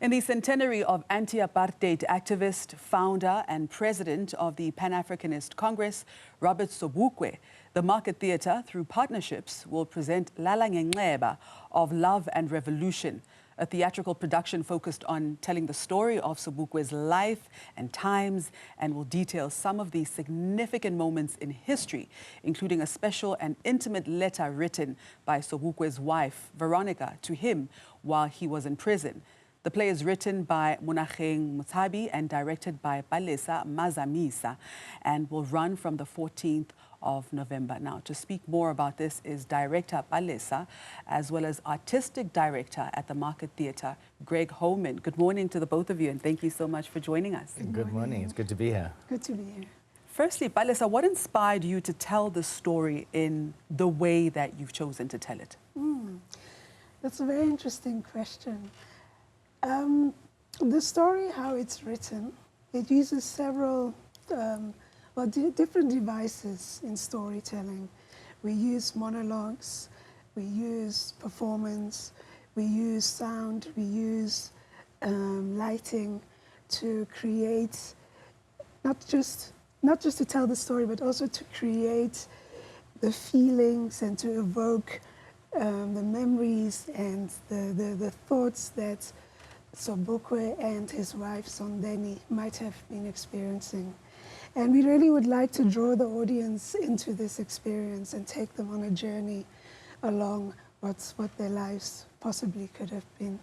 In the centenary of anti-apartheid activist, founder and president of the Pan-Africanist Congress, Robert Sobukwe, the Market Theatre, through partnerships, will present Lala Ngenxeba of Love and Revolution, a theatrical production focused on telling the story of Sobukwe's life and times, and will detail some of the significant moments in history, including a special and intimate letter written by Sobukwe's wife, Veronica, to him while he was in prison. The play is written by Monageng Motshabi and directed by Palesa Mazamisa and will run from the 14th of November. Now, to speak more about this is director Palesa, as well as artistic director at the Market Theatre, Greg Holman. Good morning to the both of you, and thank you so much for joining us. Good morning. It's good to be here. Good to be here. Firstly, Palesa, what inspired you to tell the story in the way that you've chosen to tell it? That's a very interesting question. The story, how it's written, it uses several different devices in storytelling. We use monologues, we use performance, we use sound, we use lighting to create, not just to tell the story, but also to create the feelings and to evoke the memories and the thoughts that Sobukwe and his wife Sondeni might have been experiencing. And we really would like to draw the audience into this experience and take them on a journey along what their lives possibly could have been.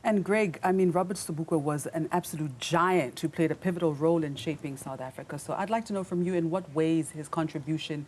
And Greg, I mean, Robert Sobukwe was an absolute giant who played a pivotal role in shaping South Africa. So I'd like to know from you in what ways his contribution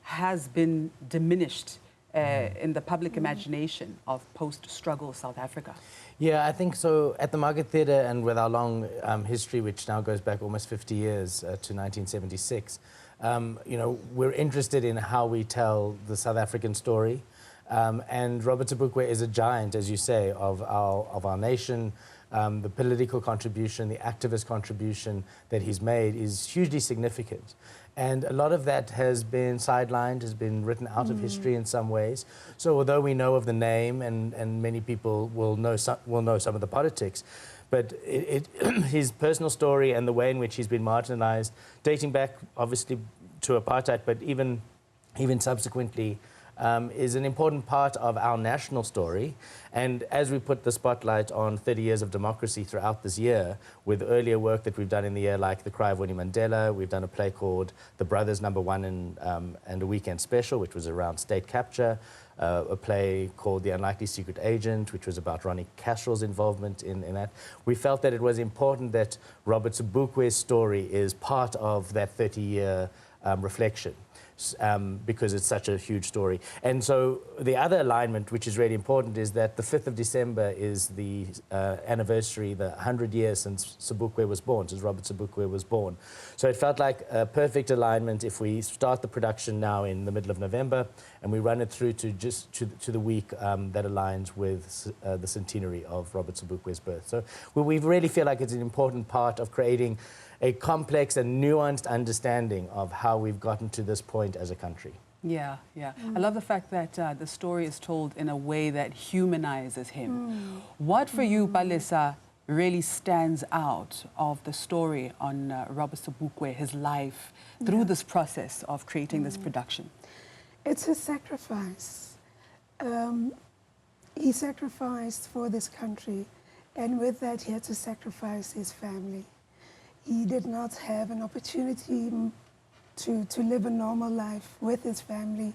has been diminished in the public imagination of post-struggle South Africa. Yeah, I think so. At the Market Theatre, and with our long history, which now goes back almost 50 years to 1976, you know, we're interested in how we tell the South African story. And Robert Sobukwe is a giant, as you say, of our nation. The political contribution, the activist contribution that he's made is hugely significant. And a lot of that has been sidelined, has been written out of history in some ways. So although we know of the name and many people will know some of the politics, but his personal story and the way in which he's been marginalized, dating back obviously to apartheid, but even subsequently, is an important part of our national story. And as we put the spotlight on 30 years of democracy throughout this year, with earlier work that we've done in the year, like The Cry of Winnie Mandela, we've done a play called The Brothers #1 and a weekend special, which was around state capture, a play called The Unlikely Secret Agent, which was about Ronnie Casserel's involvement in that. We felt that it was important that Robert Sobukwe's story is part of that 30-year reflection. Because it's such a huge story. And so the other alignment, which is really important, is that the 5th of December is the anniversary, the 100 years since Sobukwe was born, since Robert Sobukwe was born. So it felt like a perfect alignment if we start the production now in the middle of November and we run it through to the week that aligns with the centenary of Robert Sobukwe's birth. So we really feel like it's an important part of creating a complex and nuanced understanding of how we've gotten to this point as a country. Yeah, yeah. I love the fact that the story is told in a way that humanizes him. What for you, Palesa, really stands out of the story on Robert Sobukwe, his life, through this process of creating this production? It's his sacrifice. He sacrificed for this country, and with that he had to sacrifice his family. He did not have an opportunity to live a normal life with his family.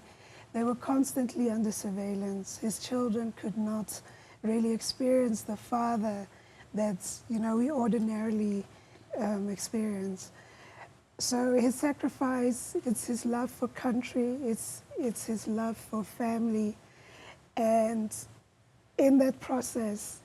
They were constantly under surveillance. His children could not really experience the father that, you know, we ordinarily experience. So his sacrifice, it's his love for country, it's his love for family. And in that process,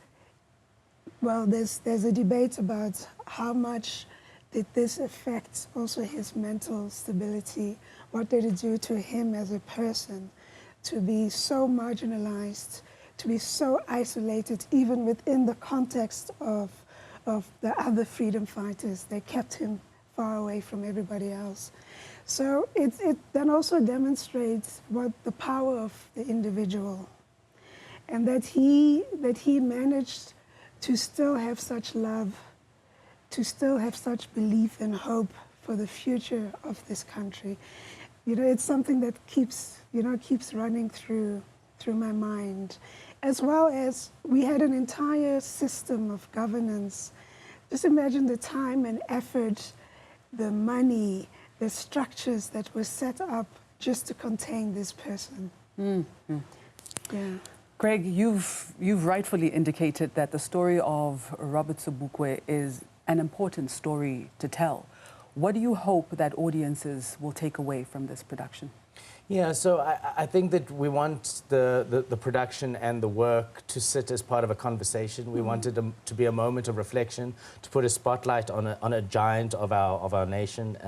well, there's a debate about how much did this affect also his mental stability? What did it do to him as a person to be so marginalized, to be so isolated, even within the context of the other freedom fighters? They kept him far away from everybody else. So it then also demonstrates what the power of the individual, and that he managed to still have such love, to still have such belief and hope for the future of this country. It's something that keeps running through my mind. As well as we had an entire system of governance. Just imagine the time and effort, the money, the structures that were set up just to contain this person. Mm-hmm. Yeah. Greg, you've rightfully indicated that the story of Robert Sobukwe is an important story to tell. What do you hope that audiences will take away from this production? Yeah, so I think that we want the production and the work to sit as part of a conversation. We want it to be a moment of reflection, to put a spotlight on a giant of our nation,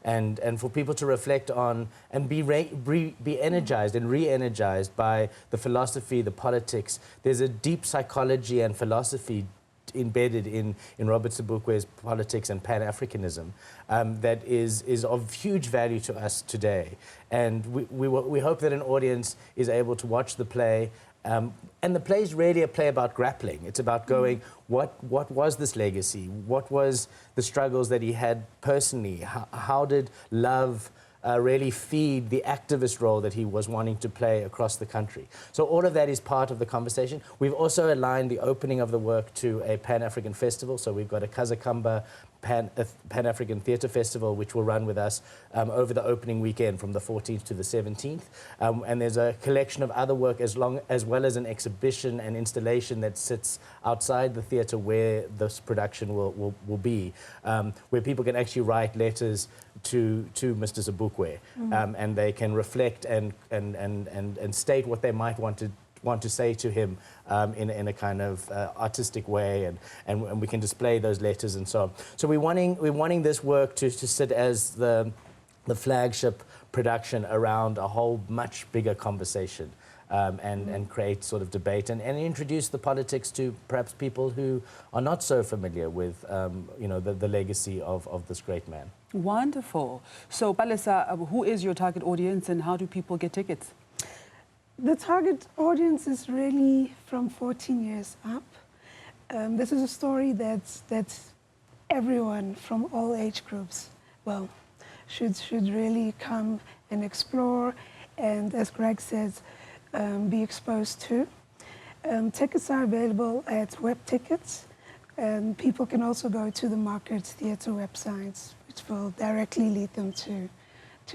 and for people to reflect on and be energized and re-energized by the philosophy, the politics. There's a deep psychology and philosophy embedded in Robert Sobukwe's politics and Pan-Africanism that is of huge value to us today. And we hope that an audience is able to watch the play. And the play is really a play about grappling. It's about going, what was this legacy? What was the struggles that he had personally? How did love really feed the activist role that he was wanting to play across the country? So all of that is part of the conversation. We've also aligned the opening of the work to a Pan-African festival. So we've got a Kazakamba Pan-African Theatre Festival, which will run with us over the opening weekend from the 14th to the 17th. And there's a collection of other work as well as an exhibition and installation that sits outside the theatre where this production will be, where people can actually write letters to Mr. Sobukwe, and they can reflect and state what they might want to say to him in a kind of artistic way, and we can display those letters and so on. So we're wanting this work to sit as the flagship production around a whole much bigger conversation, and create sort of debate and introduce the politics to perhaps people who are not so familiar with the legacy of this great man. Wonderful. So Palesa, who is your target audience and how do people get tickets? The target audience is really from 14 years up. This is a story that everyone from all age groups, well, should really come and explore, and as Greg says, be exposed to. Tickets are available at Web Tickets, and people can also go to the Market Theatre websites, which will directly lead them to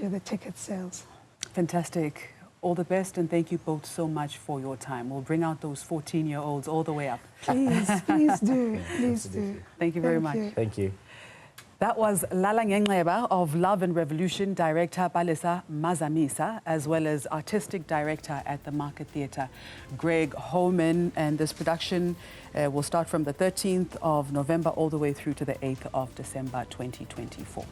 the ticket sales. Fantastic. All the best, and thank you both so much for your time. We'll bring out those 14-year-olds all the way up. Please do. Please do. Thank you very much. Thank you. That was Lala Ngenxeba of Love and Revolution, director Palesa Mazamisa, as well as artistic director at the Market Theatre, Greg Holman. And this production will start from the 13th of November all the way through to the 8th of December 2024.